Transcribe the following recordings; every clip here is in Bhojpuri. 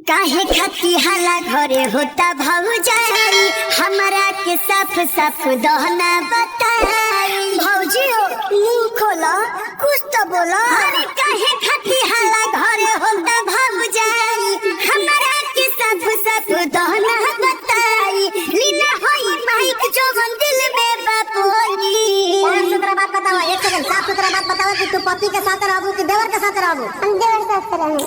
काहे खाती हाला घरे होता भौजाई हमारा के साफ साफ दहना बताई। भौजी मुंह खोला कुछ तो बोला। अरे काहे खाती हाला घरे होता भौजाई हमारा के साफ साफ दहना बताई। लीना होई माइक जो दिल में बापोली। साफ सुथरा बात बताओ। एक सेकंड, साफ सुथरा बात बताओ कि तू पति के साथ रहबू कि देवर के साथ रहबू? हम देवर के साथ रहबू।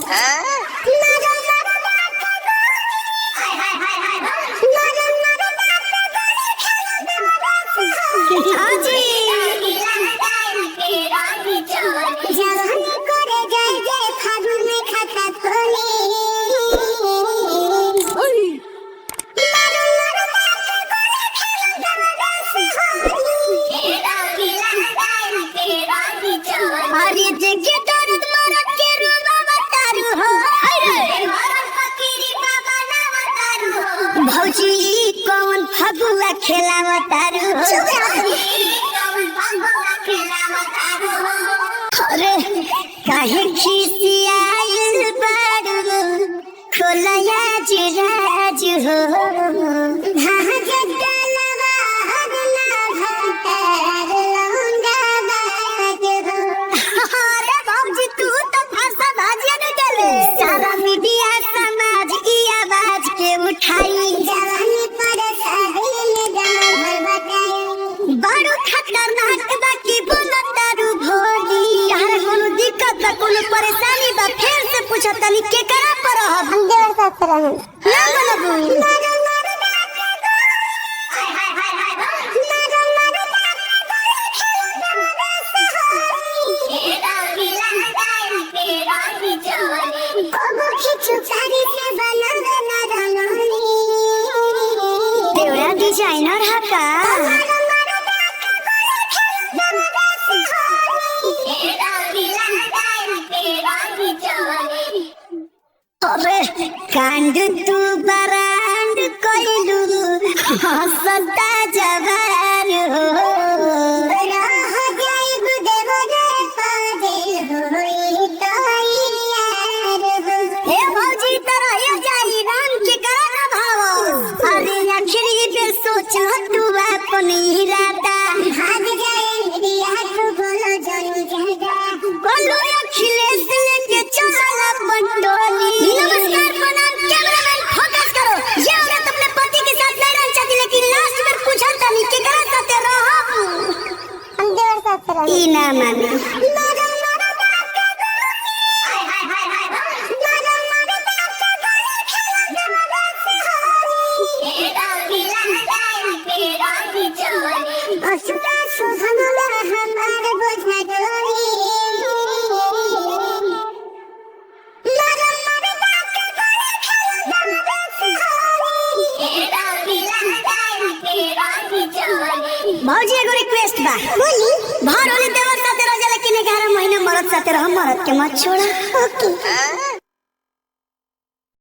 अरे जगे दर्द मरद के रूबा बतारू हो। भौजी कौन फगुआ खेला बतारू हो। अरे काहे खिसियाइल बारू खोलया जिराज हो। सारा मीडिया समाज की आवाज के उठाई बड़ो खतरनाक बाकी बोलतारू भोली। यार कोनो दिक्कत बा कोनो परेशानी बा फिर से पूछा तनी के करा पर हम देवर साथ रहन ना बोलबू। देवरा डिजाइनर है का? अरे कांड तू बरांड कोइलू हंसता जवान हो। तू अपनी इरादा भाग जाएंगे यार तू बोलो जानी जाएगा। बोलो अखिलेश लेके चला पंडोली। नमस्कार प्रणाम कैमरामैन फोकस करो। ये औरत अपने पति के साथ नहीं रहना चाहती लेकिन लास्ट में पूछा था नहीं के करा साथे रहो। हम देवर साथ रहो। ई ना माने भौजी एगो रिक्वेस्ट बा। बोली। भर होली देवर साथे रह जा लेकिन 11 महीना मरद साथे रह, मरद के मत छोड़ा। ओके।